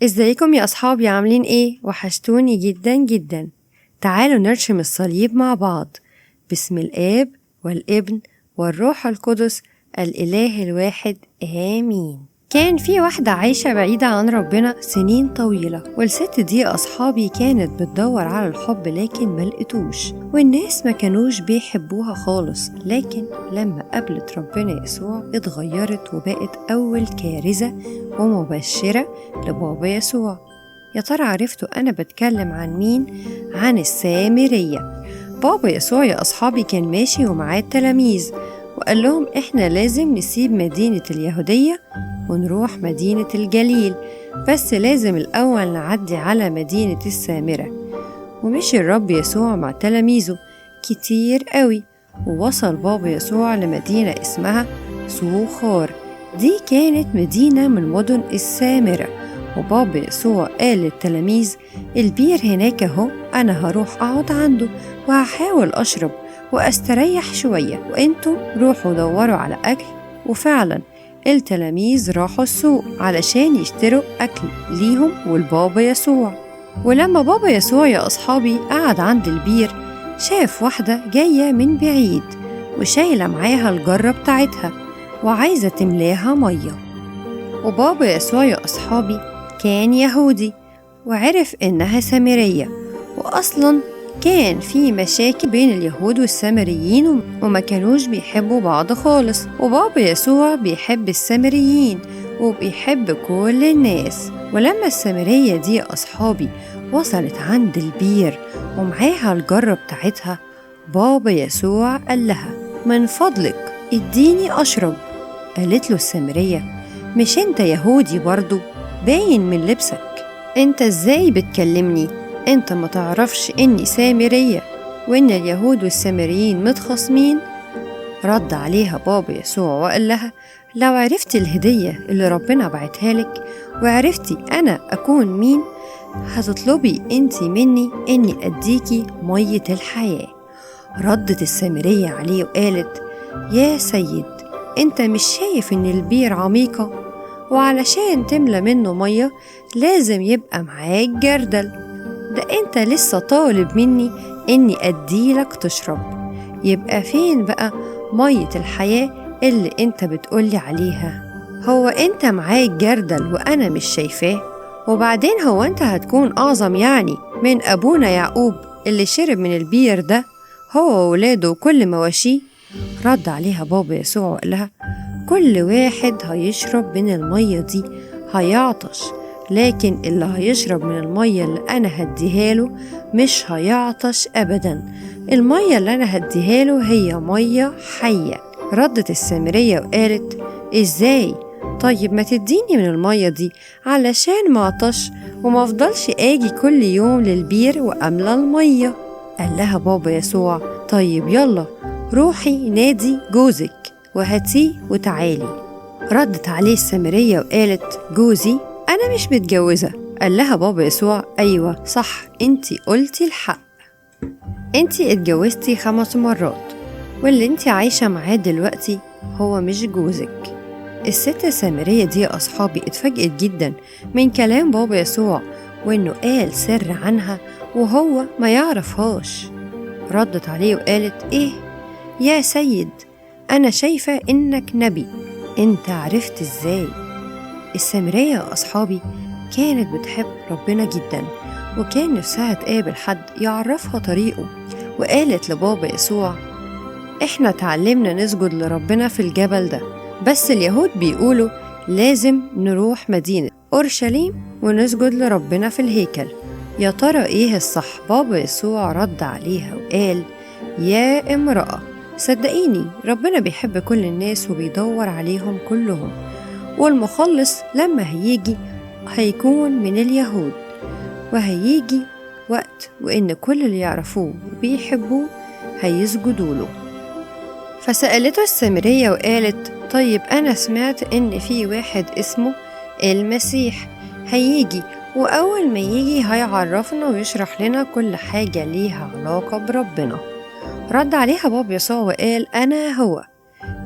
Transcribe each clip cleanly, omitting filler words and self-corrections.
ازيكم يا أصحابي، عاملين ايه؟ وحشتوني جدا جدا. تعالوا نرشم الصليب مع بعض. باسم الآب والابن والروح القدس الإله الواحد، آمين. كان في واحدة عايشة بعيدة عن ربنا سنين طويلة، والست دي أصحابي كانت بتدور على الحب لكن ملقتوش، والناس ما كانوش بيحبوها خالص. لكن لما قابلت ربنا يسوع اتغيرت وبقت أول كارثة ومبشرة لبابا يسوع. يا ترى عرفتوا أنا بتكلم عن مين؟ عن السامرية. بابا يسوع يا أصحابي كان ماشي ومعاه التلاميذ، وقال لهم إحنا لازم نسيب مدينة اليهودية ونروح مدينة الجليل، بس لازم الأول نعدي على مدينة السامرة. ومشي الرب يسوع مع تلاميذه كتير قوي، ووصل بابا يسوع لمدينة اسمها سوخار. دي كانت مدينة من مدن السامرة. وبابا يسوع قال للتلاميذ البير هناك اهو، أنا هروح أقعد عنده وهحاول أشرب وأستريح شوية، وإنتم روحوا دوروا على أكل. وفعلا التلاميذ راحوا السوق علشان يشتروا أكل ليهم والبابا يسوع. ولما بابا يسوع يا أصحابي قعد عند البير، شاف واحدة جاية من بعيد وشايلة معاها الجرة بتاعتها وعايزة تملاها مية. وبابا يسوع يا أصحابي كان يهودي وعرف إنها سامرية، وأصلا كان في مشاكل بين اليهود والسامريين وما كانوش بيحبوا بعض خالص. وبابا يسوع بيحب السامريين وبيحب كل الناس. ولما السامرية دي أصحابي وصلت عند البير ومعاها الجرة بتاعتها، بابا يسوع قال لها من فضلك اديني أشرب. قالت له السامرية مش انت يهودي برضو؟ باين من لبسك. انت ازاي بتكلمني؟ انت ما تعرفش اني سامرية وان اليهود والسامريين متخاصمين؟ رد عليها بابا يسوع وقال لها لو عرفتي الهدية اللي ربنا بعتها لك وعرفتي انا اكون مين، هتطلبي انتي مني اني اديكي مية الحياة. ردت السامرية عليه وقالت يا سيد، انت مش شايف ان البير عميقة؟ وعلشان تملى منه مية لازم يبقى معاك جردل. ده انت لسه طالب مني اني اديلك تشرب. يبقى فين بقى مية الحياة اللي انت بتقولي عليها؟ هو انت معاك جردل وانا مش شايفاه؟ وبعدين هو انت هتكون اعظم يعني من ابونا يعقوب اللي شرب من البير ده هو وولاده وكل مواشيه؟ رد عليها بابا يسوع وقال لها كل واحد هيشرب من المية دي هيعطش، لكن اللي هيشرب من المية اللي أنا هديها له مش هيعطش أبدا. المية اللي أنا هديها له هي مية حية. ردت السامرية وقالت إزاي؟ طيب ما تديني من المية دي علشان ما عطش وما افضلش آجي كل يوم للبير وأملى المية. قال لها بابا يسوع طيب يلا روحي نادي جوزك وهاتيه وتعالي. ردت عليه السامرية وقالت جوزي؟ أنا مش متجوزة. قال لها بابا يسوع أيوة صح، انتي قلتي الحق، انتي اتجوزتي 5 مرات واللي انتي عايشة معاه دلوقتي هو مش جوزك. الست السامرية دي أصحابي اتفاجئت جدا من كلام بابا يسوع وإنه قال سر عنها وهو ما يعرفهاش. ردت عليه وقالت إيه يا سيد، أنا شايفة إنك نبي، أنت عرفت إزاي؟ السامرية أصحابي كانت بتحب ربنا جدا وكان نفسها تقابل حد يعرفها طريقه. وقالت لبابا يسوع إحنا تعلمنا نسجد لربنا في الجبل ده، بس اليهود بيقولوا لازم نروح مدينة أورشليم ونسجد لربنا في الهيكل. يا ترى إيه الصح؟ بابا يسوع رد عليها وقال يا امرأة، صدقيني ربنا بيحب كل الناس وبيدور عليهم كلهم، والمخلص لما هيجي هيكون من اليهود، وهيجي وقت وإن كل اللي يعرفوه وبيحبوه هيسجدوا له. فسألته السامرية وقالت طيب أنا سمعت إن في واحد اسمه المسيح هيجي، وأول ما يجي هيعرفنا ويشرح لنا كل حاجة ليها علاقة بربنا. رد عليها بابا يسوع وقال أنا هو،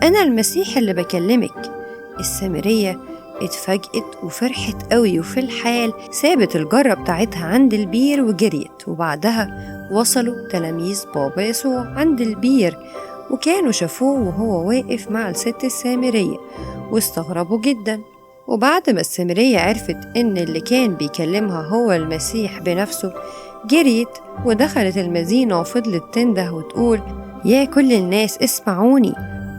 أنا المسيح اللي بكلمك. السامرية اتفاجئت وفرحت قوي، وفي الحال سابت الجرة بتاعتها عند البير وجريت. وبعدها وصلوا تلاميذ بابا يسوع عند البير، وكانوا شافوه وهو واقف مع الست السامرية واستغربوا جدا. وبعد ما السامرية عرفت إن اللي كان بيكلمها هو المسيح بنفسه، جريت ودخلت المدينة وفضلت تنده وتقول: يا كل الناس اسمعوني،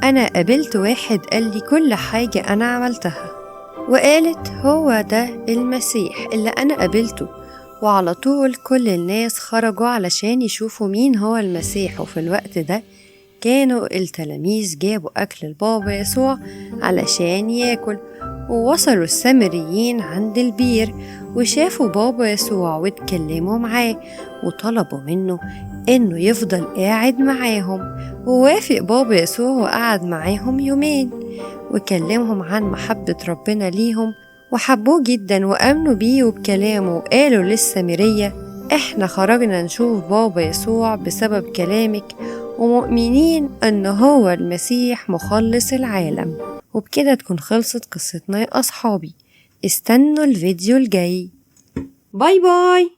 أنا قابلت واحد قال لي كل حاجة أنا عملتها. وقالت: هو ده المسيح اللي أنا قابلته. وعلى طول كل الناس خرجوا علشان يشوفوا مين هو المسيح. وفي الوقت ده كانوا التلاميذ جابوا أكل البابا يسوع علشان ياكل. ووصلوا السامريين عند البير وشافوا بابا يسوع واتكلموا معاه وطلبوا منه إنه يفضل قاعد معاهم. ووافق بابا يسوع وقعد معاهم يومين وكلمهم عن محبة ربنا ليهم، وحبوه جدا وآمنوا بيه وبكلامه. وقالوا للسامرية: احنا خرجنا نشوف بابا يسوع بسبب كلامك، ومؤمنين أن هو المسيح مخلص العالم. وبكده تكون خلصت قصتنا يا أصحابي. استنوا الفيديو الجاي. باي باي.